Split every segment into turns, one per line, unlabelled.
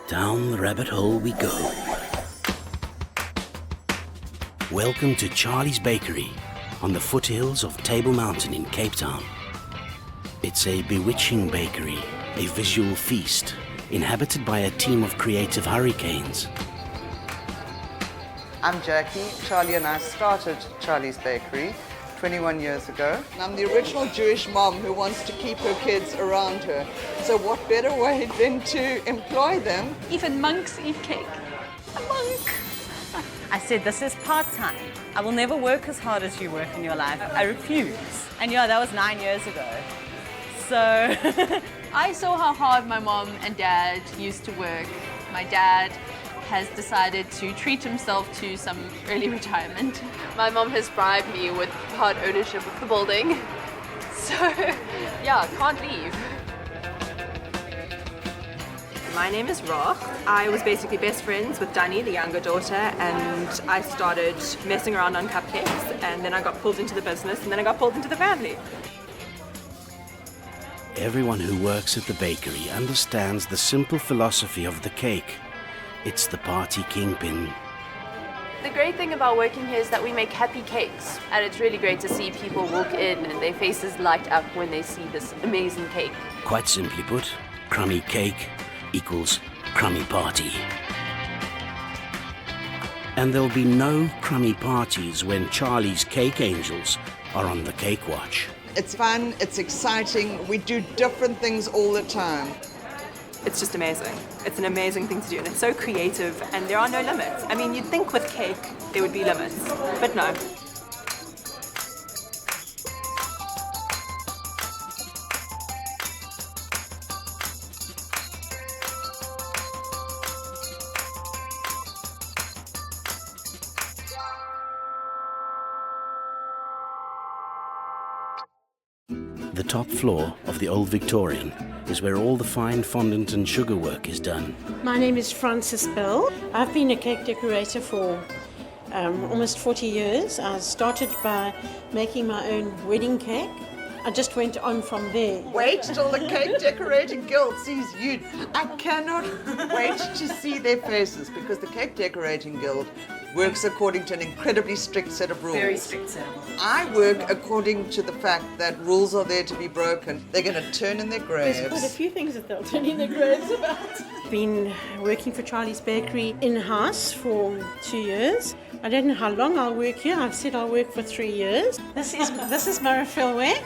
Down the rabbit hole we go. Welcome to Charly's Bakery on the foothills of Table Mountain in Cape Town. It's a bewitching bakery, a visual feast, inhabited by a team of creative hurricanes.
I'm Jacqui. Charly and I started Charly's Bakery 21 years ago. I'm the original Jewish mom who wants to keep her kids around her. So what better way than to employ them?
Even monks eat cake. A monk! I said, this is part-time. I will never work as hard as you work in your life. I refuse. And yeah, that was 9 years ago. So
I saw how hard my mom and dad used to work. My dad has decided to treat himself to some early retirement. My mom has bribed me with part ownership of the building. So, yeah, can't leave.
My name is Roch. I was basically best friends with Dani, the younger daughter, and I started messing around on cupcakes, and then I got pulled into the business, and then I got pulled into the family.
Everyone who works at the bakery understands the simple philosophy of the cake. It's the party kingpin.
The great thing about working here is that we make happy cakes, and it's really great to see people walk in and their faces light up when they see this amazing cake.
Quite simply put, crummy cake equals crummy party. And there'll be no crummy parties when Charly's cake angels are on the cake watch.
It's fun, it's exciting, we do different things all the time.
It's just amazing. It's an amazing thing to do, and it's so creative, and there are no limits. I mean, you'd think with cake there would be limits, but no.
The top floor of the Old Victorian is where all the fine fondant and sugar work is done.
My name is Frances Bell. I've been a cake decorator for almost 40 years. I started by making my own wedding cake. I just went on from there.
Wait till the Cake Decorating Guild sees you. I cannot wait to see their faces because the Cake Decorating Guild works according to an incredibly strict set of rules.
Very strict set of rules.
I work according to the fact that rules are there to be broken. They're going to turn in their graves.
There's quite a few things that they'll turn in their graves about. Been working for Charly's Bakery in-house for 2 years. I don't know how long I'll work here. I've said I'll work for 3 years. This is Marifel Wang.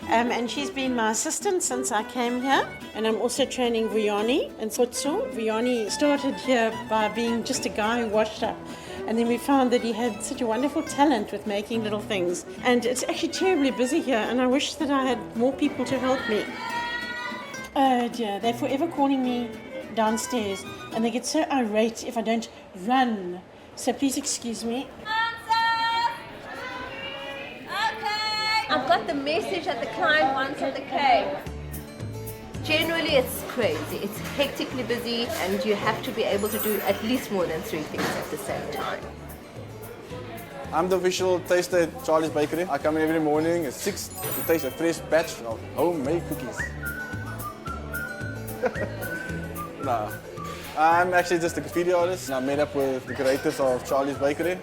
And she's been my assistant since I came here. And I'm also training Vuyani and Sotso. Vuyani started here by being just a guy who washed up. And then we found that he had such a wonderful talent with making little things. And it's actually terribly busy here, and I wish that I had more people to help me. Oh dear, they're forever calling me downstairs, and they get so irate if I don't run. So please excuse me.
I've got the message that the client wants on the cake. Generally, it's crazy. It's hectically busy, and you have to be able to do at least more than 3 things at the same time.
I'm the official taster at Charly's Bakery. I come in every morning at 6 to taste a fresh batch of homemade cookies. No, I'm actually just a graffiti artist. I met up with the creators of Charly's Bakery.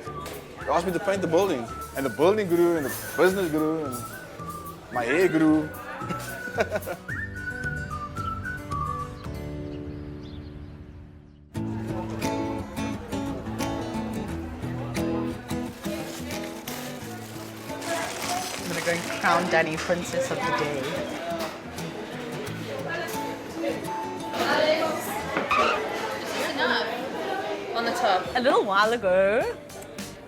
They asked me to paint the building, and the building grew, and the business grew, and my hair grew.
I'm gonna go and crown Dani Princess of the Day. On the top.
a little while ago,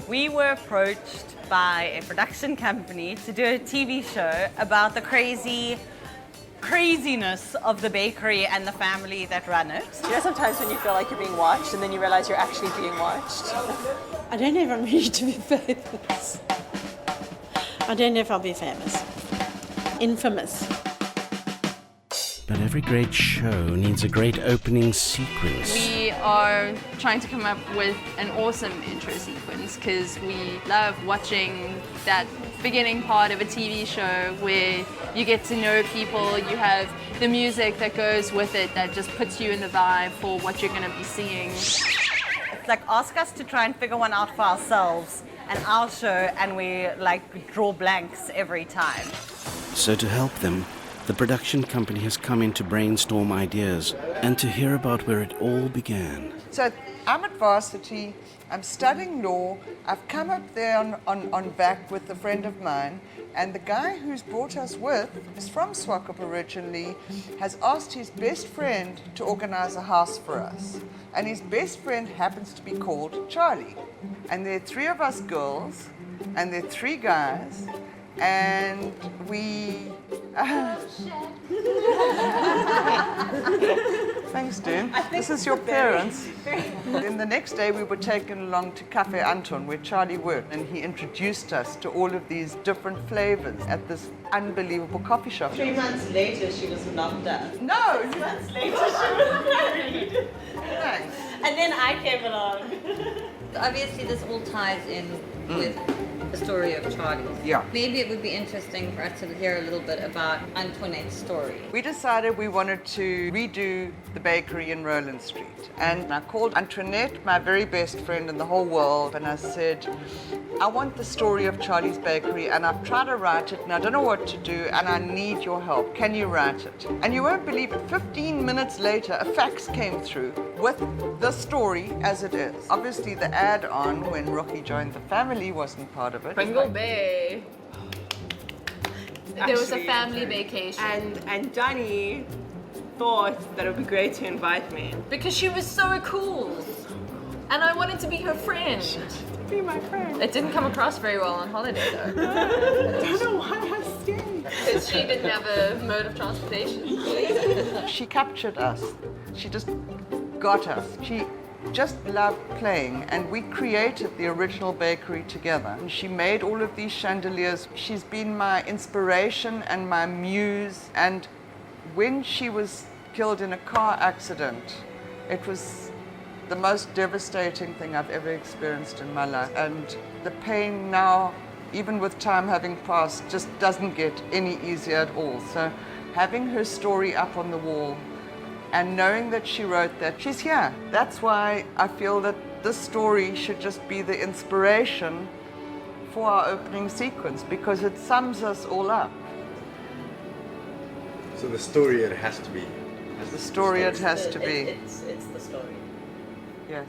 we were approached by a production company to do a TV show about the craziness of the bakery and the family that run it.
You know, sometimes when you feel like you're being watched, and then you realize you're actually being watched.
I don't know if I'm ready to be famous. I don't know if I'll be famous. Infamous.
But every great show needs a great opening sequence.
We are trying to come up with an awesome intro sequence because we love watching that beginning part of a TV show where you get to know people, you have the music that goes with it that just puts you in the vibe for what you're going to be seeing.
It's like ask us to try and figure one out for ourselves and our show, and we like draw blanks every time.
So to help them, the production company has come in to brainstorm ideas and to hear about where it all began.
So I'm at varsity, I'm studying law, I've come up there on VAC with a friend of mine, and the guy who's brought us with is from Swakop originally, has asked his best friend to organize a house for us. And his best friend happens to be called Charly. And there are 3 of us girls, and there are 3 guys, and we... Thanks, Dan. This is your parents. Then the next day we were taken along to Cafe Anton where Charly worked, and he introduced us to all of these different flavors at this unbelievable coffee shop.
3 months later, she was knocked up.
No!
3 months later, she was married.
Thanks.
And then I came along.
Obviously, this all ties in with the story of Charly.
Yeah.
Maybe it would be interesting for us to hear a little bit about Antoinette's story.
We decided we wanted to redo the bakery in Roland Street. And I called Antoinette, my very best friend in the whole world, and I said, I want the story of Charly's Bakery, and I've tried to write it, and I don't know what to do, and I need your help. Can you write it? And you won't believe it, 15 minutes later, a fax came through with the story as it is. Obviously, the add-on, when Rocky joined the family, wasn't part of it.
Pringle Bay. There was a family vacation.
And Dani thought that it would be great to invite me.
Because she was so cool. And I wanted to be her friend.
Be my friend.
It didn't come across very well on holiday though.
I don't know why I stayed.
Because she didn't have a mode of transportation.
She captured us. She just got us. She just loved playing, and we created the original bakery together. And she made all of these chandeliers. She's been my inspiration and my muse. And when she was killed in a car accident, it was the most devastating thing I've ever experienced in my life. And the pain now, even with time having passed, just doesn't get any easier at all. So having her story up on the wall and knowing that she wrote that, she's here. That's why I feel that this story should just be the inspiration for our opening sequence, because it sums us all up.
So the story it has to be.
The story it has to be.
It's the story.
Yes.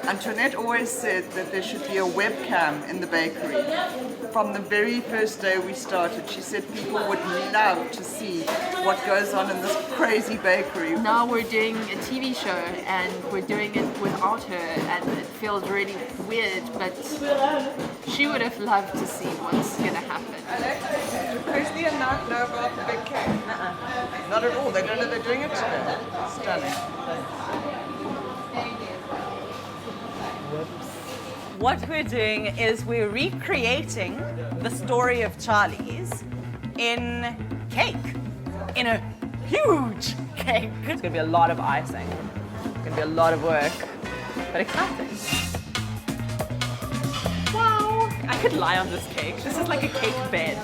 Antoinette always said that there should be a webcam in the bakery. From the very first day we started, she said people would love to see what goes on in this crazy bakery.
Now we're doing a TV show and we're doing it without her, and it feels really weird, but she would have loved to see what's going to happen.
Do Presley and Mark know about the big cake? Not at all. They don't know they're doing it today. Stunning.
What we're doing is we're recreating the story of Charly's in cake, in a huge cake.
It's gonna be a lot of icing. It's gonna be a lot of work, but exciting. Wow! I could lie on this cake. This is like a cake bed.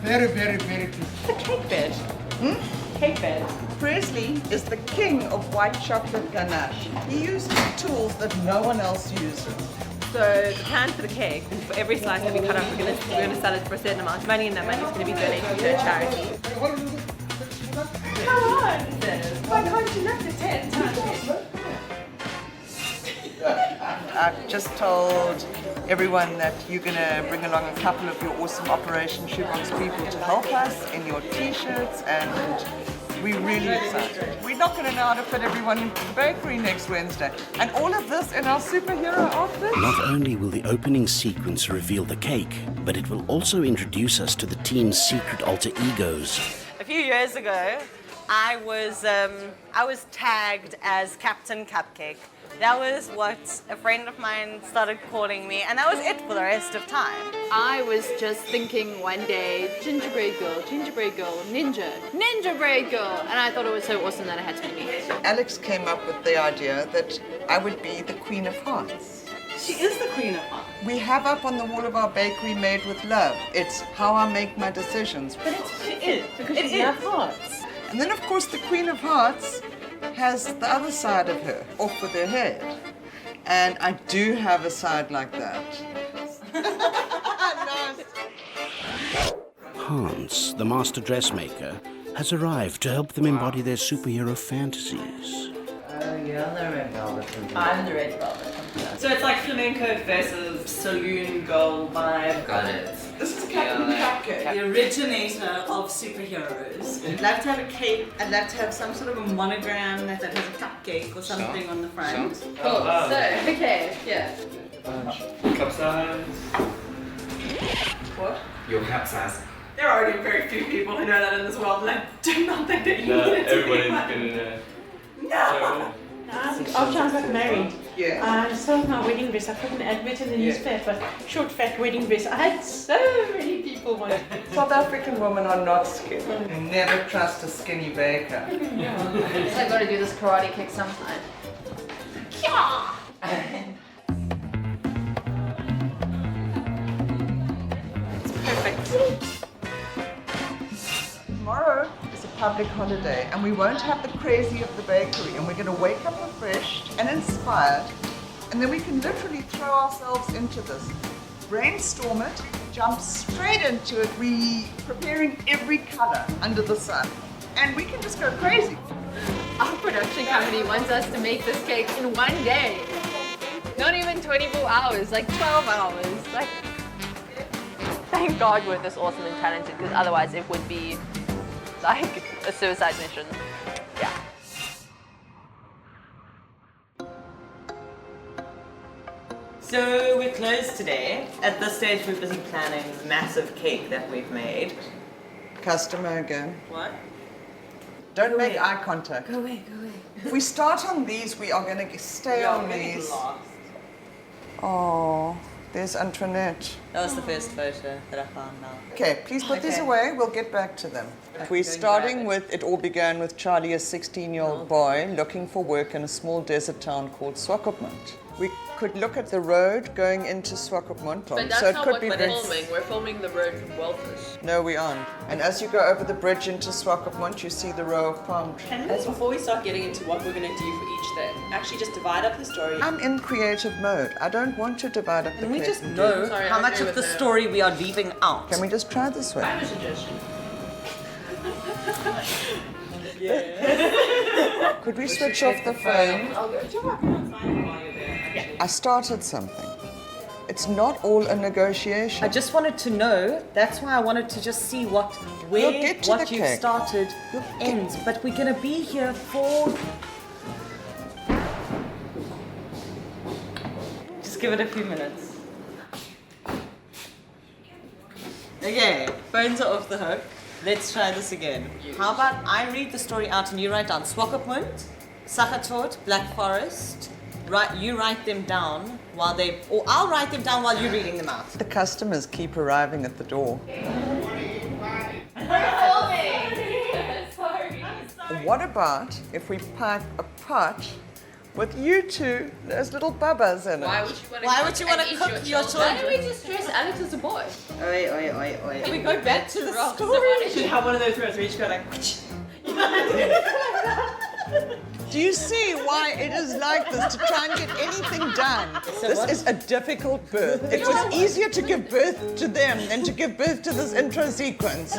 Very, very, very good.
It's a cake bed. Cake bed.
Presley is the king of white chocolate ganache. He uses tools that no one else uses.
So the pan for the cake, for every slice that we cut up, we're gonna sell it for a certain amount of money, and that money is gonna be donated to a charity. Come on! Why can't you lift it 10 times?
I've just told everyone that you're going to bring along a couple of your awesome Operation Shoebox people to help us in your t-shirts, and we're really excited. We're not going to know how to fit everyone into the bakery next Wednesday. And all of this in our superhero outfit.
Not only will the opening sequence reveal the cake, but it will also introduce us to the team's secret alter egos.
A few years ago, I was tagged as Captain Cupcake That was what a friend of mine started calling me, and that was it for the rest of time.
I was just thinking one day, gingerbread girl, ninja braid girl, and I thought it was so awesome that I had to be me.
Alex came up with the idea that I would be the Queen of Hearts.
She is the Queen of Hearts.
We have up on the wall of our bakery Made with Love. It's how I make my decisions.
But she is, because she loves hearts.
And then, of course, the Queen of Hearts has the other side of her, off with her head. And I do have a side like that.
Hans, the master dressmaker, has arrived to help them embody their superhero fantasies.
Oh, you're the red velvet.
I'm the red velvet. So it's like flamenco versus saloon girl vibe.
Got it.
This is Captain Cupcake.
The originator of superheroes. I'd love to have a cake. I'd love to have some sort of a monogram that has a cupcake or something on the front.
Cool. So, okay, yeah.
Cup size.
What?
Your cup size.
There are already very few people who know that in this world, and I do not think that you
No,
need it to
everybody's
be one.
gonna
No!
After I got married,
Yeah.
I sold my wedding dress. I put an advert in the newspaper, short, fat wedding dress. I had so many people want it.
South African women are not skinny. You never trust a skinny baker.
So I gotta do this karate kick sometime.
Tomorrow is a public holiday and we won't have the crazy of the bakery, and we're going to wake up refreshed and inspired, and then we can literally throw ourselves into this, brainstorm it, jump straight into it, preparing every colour under the sun, and we can just go crazy.
Our production company wants us to make this cake in one day. Not even 24 hours, like 12 hours. Like, thank God we're this awesome and talented, because otherwise it would be like a suicide mission. Yeah.
So we're closed today. At this stage, we're busy planning the massive cake that we've made.
Customer again.
What?
Don't make eye contact.
Go away, go away.
If we start on these, we are going to stay on these. Oh, there's Antoinette.
That was the first photo that I found now.
Okay, please put these away. We'll get back to them. We're starting with, it all began with Charly, a 16-year-old boy, looking for work in a small desert town called Swakopmund. We could look at the road going into Swakopmund.
But that's
so it
not
could
what
be
we're
very-
filming. We're filming the road from Walfish.
No, we aren't. And as you go over the bridge into Swakopmund, you see the row of palm trees.
As before we start getting into what we're going to do for each thing, actually just divide up the story.
I'm in creative mode. I don't want to divide up the
Can we
cake
just
and
know
Sorry,
how
I
much
agree
of the
with that.
story we are leaving out?
Can we just try this way?
I have a suggestion.
Could we switch off the phone?
I'll go to work on signing while you're there.
I started something. It's not all a negotiation.
I just wanted to know. That's why I wanted to just see
We'll
where
get to
what
the
you've
cake.
started ends. But we're gonna be here for. Just give it a few minutes. Okay, phones are off the hook. Let's try this again. How about I read the story out and you write down Swakopmund, Sakhatot, Black Forest. You write them down while or I'll write them down while you're reading them out.
The customers keep arriving at the door.
Sorry.
What about if we pack a pot with you two, those little bubbas in it?
Why would you want to
cook your
Why do we
children?
just dress Alex as a boy?
Oi, oi, oi, oi.
Can we go back to the story?
You should have one of those where you go like.
Do you see why it is like this to try and get anything done? This is a difficult birth. It was easier to give birth to them than to give birth to this intro sequence.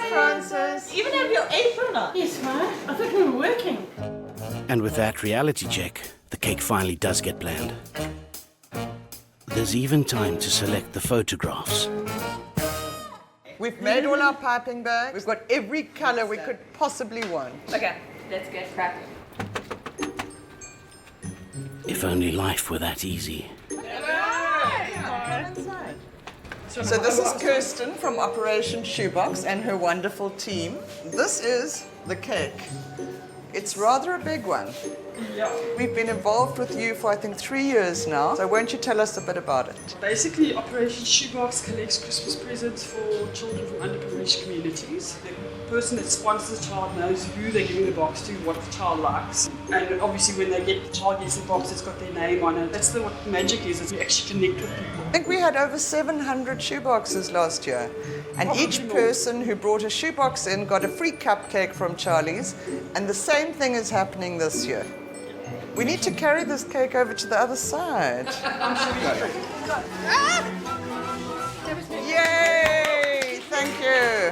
Frances! You even have your apron on.
Yes, right? I thought we were working.
And with that reality check, the cake finally does get planned. There's even time to select the photographs.
We've made all our piping bags. We've got every color we could possibly want.
Okay, let's get cracking.
If only life were that easy.
So this is Kirsten from Operation Shoebox and her wonderful team. This is the cake. It's rather a big one.
Yeah.
We've been involved with you for I think 3 years now, so won't you tell us a bit about it?
Basically, Operation Shoebox collects Christmas presents for children from underprivileged communities. The person that sponsors the child knows who they're giving the box to, what the child likes. And obviously when the child gets the box, it's got their name on it. That's what magic is you actually connect with people.
I think we had over 700 shoeboxes last year. And each person who brought a shoebox in got a free cupcake from Charly's. And the same thing is happening this year. We need to carry this cake over to the other side. Yay! Thank you.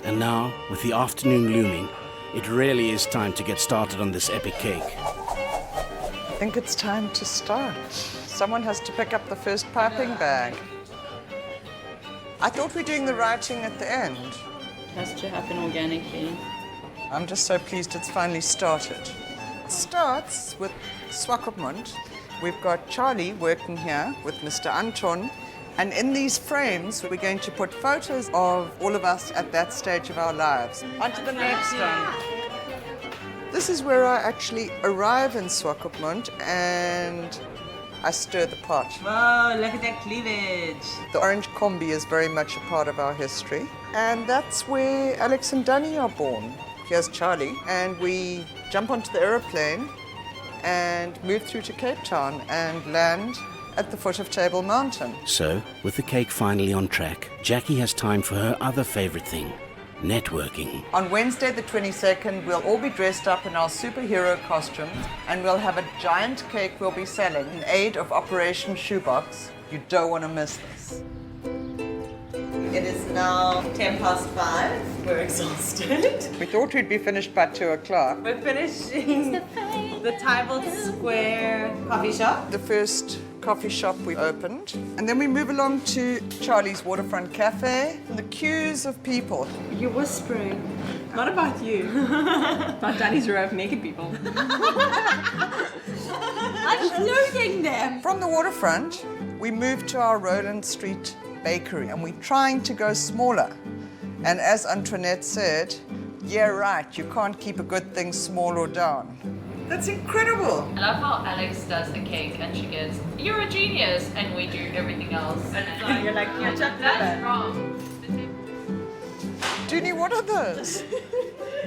And now, with the afternoon looming, it really is time to get started on this epic cake.
I think it's time to start. Someone has to pick up the first piping bag. I thought we were doing the writing at the end.
It has to happen organically.
I'm just so pleased it's finally started. It starts with Swakopmund. We've got Charly working here with Mr. Anton. And in these frames, we're going to put photos of all of us at that stage of our lives. On to the next one. This is where I actually arrive in Swakopmund and I stir the pot.
Whoa, look at that cleavage.
The orange combi is very much a part of our history. And that's where Alex and Dani are born. Here's Charly. And we jump onto the aeroplane and move through to Cape Town and land at the foot of Table Mountain.
So, with the cake finally on track, Jacqui has time for her other favorite thing, networking.
On Wednesday the 22nd, we'll all be dressed up in our superhero costumes and we'll have a giant cake we'll be selling in aid of Operation Shoebox. You don't want to miss this.
It is now 5:10. We're exhausted.
We thought we'd be finished by 2 o'clock.
We're finishing the Tybalt Square coffee shop.
The first coffee shop we opened. And then we move along to Charly's Waterfront Cafe. And the queues of people.
You're whispering. Not about you. About Dani's row of naked people.
I'm loading them.
From the waterfront, we move to our Roland Street bakery and we're trying to go smaller. And as Antoinette said, yeah, right, you can't keep a good thing small or down. That's incredible.
I love how Alex does the cake and she goes, "You're a genius," and we do everything else. And
You're like, "You're
that's wrong.
Dani, what are those?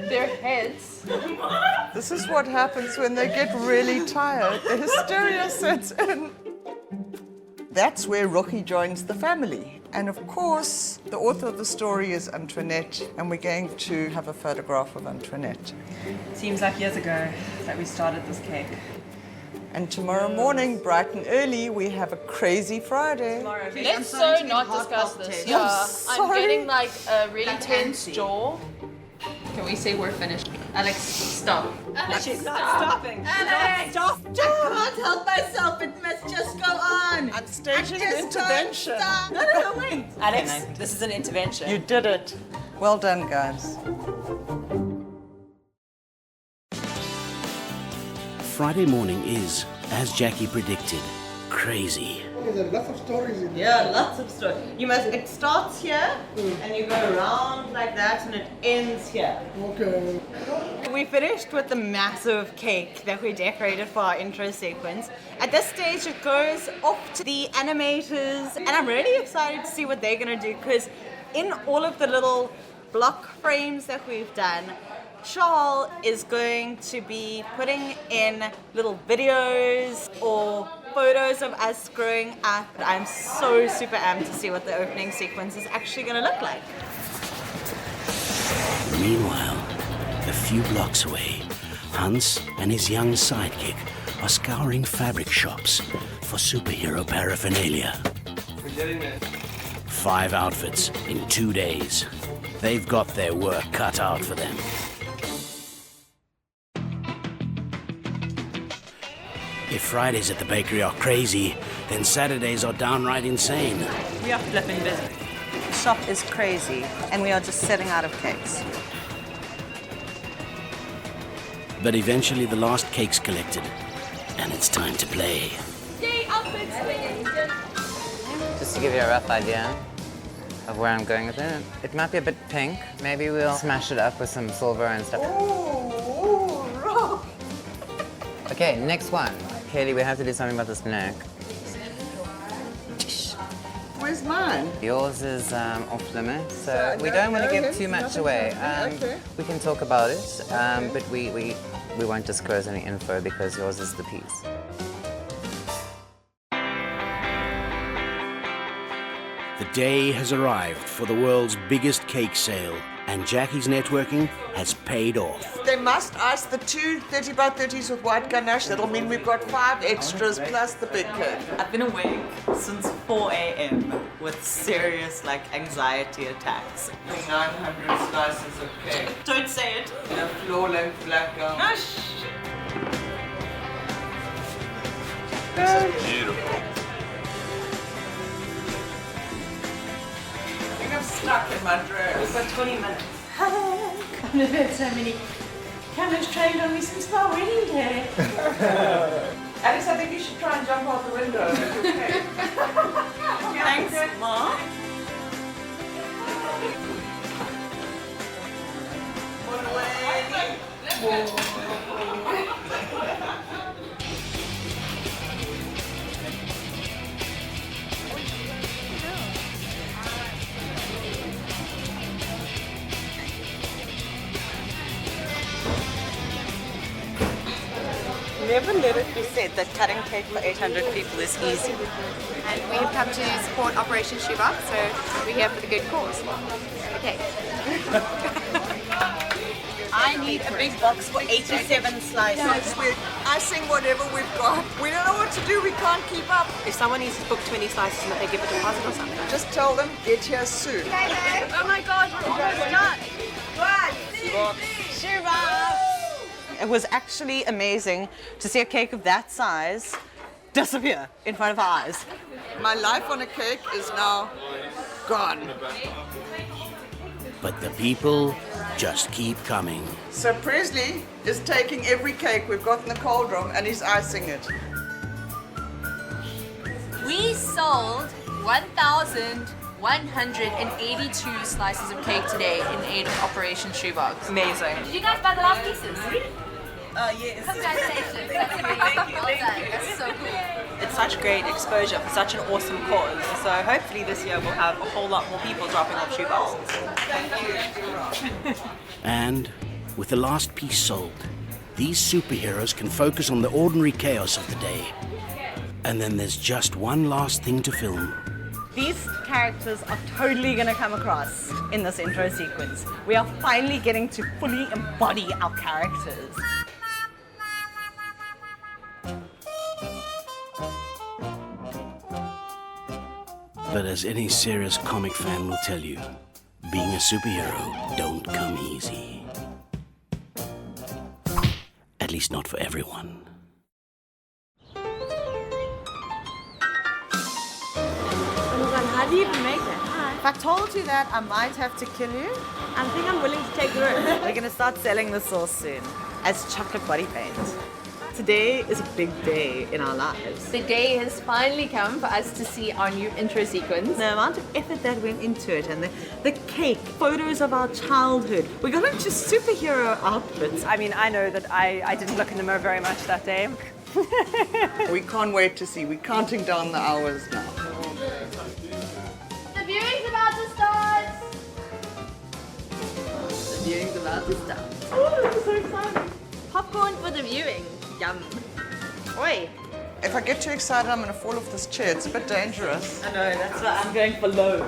Their heads.
This is what happens when they get really tired. The hysteria sets in. That's where Rochi joins the family. And of course, the author of the story is Antoinette, and we're going to have a photograph of Antoinette.
Seems like years ago that we started this cake.
And tomorrow morning, bright and early, we have a crazy Friday.
Let's so not discuss this. Yeah, I'm getting like a really tense jaw. Can we say we're finished? Alex, stop.
She's not stopping.
Alex, stop. I can't help myself. It must just go on.
I'm staging an intervention.
No, wait.
Alex, this is an intervention.
You did it. Well done, guys.
Friday morning is, as Jacqui predicted, crazy.
There's lots of stories in there.
Yeah, lots of stuff. It starts here, and you go around like that, and it ends here.
Okay.
We finished with the massive cake that we decorated for our intro sequence. At this stage, it goes off to the animators, and I'm really excited to see what they're gonna do, because in all of the little block frames that we've done, Charles is going to be putting in little videos or photos of us growing up. I'm so super amped to see what the opening sequence is actually going to look like.
Meanwhile, a few blocks away, Hans and his young sidekick are scouring fabric shops for superhero paraphernalia.
We're getting there.
5 outfits in 2 days. They've got their work cut out for them. If Fridays at the bakery are crazy, then Saturdays are downright insane.
We are flipping busy. The shop is crazy, and we are just selling out of cakes.
But eventually the last cake's collected, and it's time to play.
Yay, outfits!
Just to give you a rough idea of where I'm going with it, it might be a bit pink. Maybe we'll smash it up with some silver and stuff.
Ooh, Roch.
Okay, next one. Kaylee, we have to do something about this neck.
Where's mine?
Yours is off limit, so we don't want to give too much away.
Okay.
We can talk about it, but we won't disclose any info because yours is the piece.
The day has arrived for the world's biggest cake sale, and Jacqui's networking has paid off.
They must ice the two 30 by 30s with white ganache. That'll mean we've got 5 extras plus the big cake.
I've been awake since 4 a.m. with serious anxiety attacks.
900 slices of cake.
Don't say it.
In a floor-length black gown.
Beautiful.
I think I'm stuck in my dress.
We've got 20 minutes. I've never had so many cameras trained on me since my wedding day.
Alice, I think you should try and jump out the window. It's okay.
Thanks, Ma. Never let it be said that cutting cake for 800 people is easy.
And we've come to support Operation Shoebox, so we're here for the good cause. Okay.
I need a big box for 87 slices.
Yes, we're icing whatever we've got. We don't know what to do. We can't keep up.
If someone needs to book 20 slices and they give a deposit or something.
Just tell them, get here soon.
Oh my God, we're almost done.
It was actually amazing to see a cake of that size disappear in front of our eyes.
My life on a cake is now gone.
But the people just keep coming.
So Presley is taking every cake we've got in the cold room and he's icing it.
We sold 1,182 slices of cake today in aid of Operation Shoebox.
Amazing.
Did you guys buy the last pieces?
Yes.
Congratulations. That's amazing. Well done. That's so cool.
It's such great exposure for such an awesome cause. So hopefully this year we'll have a whole lot more people dropping off shoeboxes.
And with the last piece sold, these superheroes can focus on the ordinary chaos of the day. And then there's just one last thing to film.
These characters are totally going to come across in this intro sequence. We are finally getting to fully embody our characters.
But as any serious comic fan will tell you, being a superhero don't come easy. At least not for everyone.
How do you even make that?
If I told you that, I might have to kill you.
I think I'm willing to take the risk.
We're going to start selling the sauce soon as chocolate body paint. Today is a big day in our lives.
The day has finally come for us to see our new intro sequence.
The amount of effort that went into it, and the cake, photos of our childhood. We got into superhero outfits.
I mean, I know that I didn't look in the mirror very much that day.
We can't wait to see. We're counting down the hours now.
The viewing's about to start.
The viewing's about to start.
Oh, this is so exciting. Popcorn for the viewing. Yum. Oi.
If I get too excited, I'm going to fall off this chair. It's a bit dangerous.
I know, that's why I'm going for low.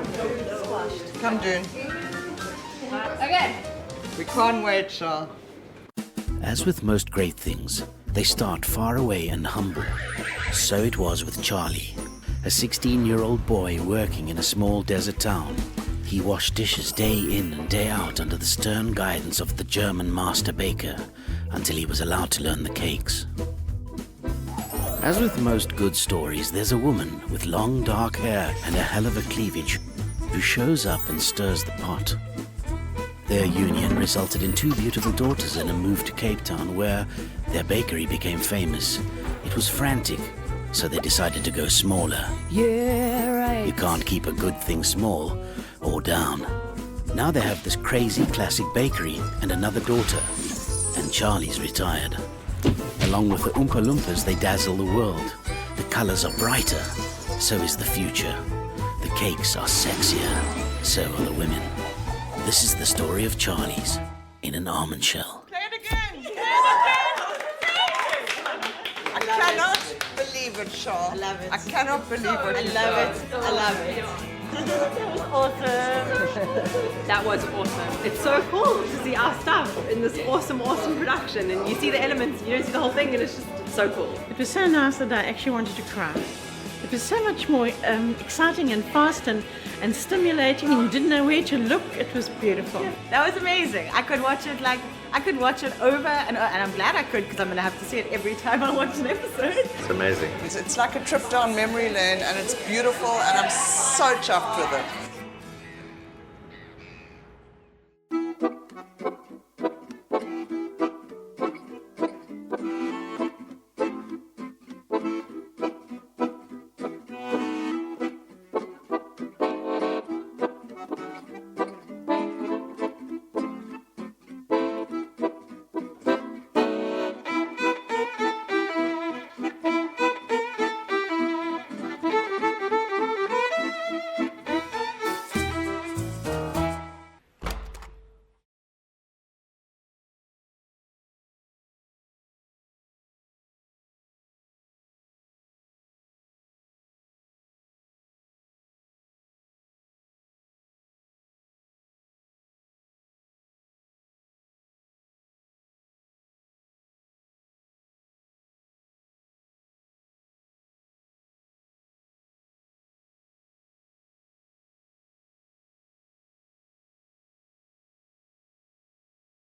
Come, Dune.
Okay.
We can't wait, Shah.
As with most great things, they start far away and humble. So it was with Charly, a 16-year-old boy working in a small desert town. He washed dishes day in and day out under the stern guidance of the German master baker until he was allowed to learn the cakes. As with most good stories, there's a woman with long dark hair and a hell of a cleavage who shows up and stirs the pot. Their union resulted in 2 beautiful daughters and a move to Cape Town where their bakery became famous. It was frantic, so they decided to go smaller.
Yeah, right.
You can't keep a good thing small or down. Now they have this crazy classic bakery and another daughter, and Charly's retired. Along with the Oompa Loompas, they dazzle the world. The colors are brighter, so is the future. The cakes are sexier, so are the women. This is the story of Charlie's in an almond shell.
Play it again! I cannot believe it, Shaw. I love it. I cannot believe what you
love it. I love it. Awesome.
That was awesome. It's so cool to see our stuff in this awesome production, and you see the elements, you don't see the whole thing, and it's so cool.
It was so nice that I actually wanted to cry. It was so much more exciting and fast and stimulating, and you didn't know where to look. It was beautiful.
That was amazing. I could watch it over and I'm glad I could, because I'm going to have to see it every time I watch an episode.
It's amazing.
It's like a trip down memory lane, and it's beautiful, and I'm so chuffed with it.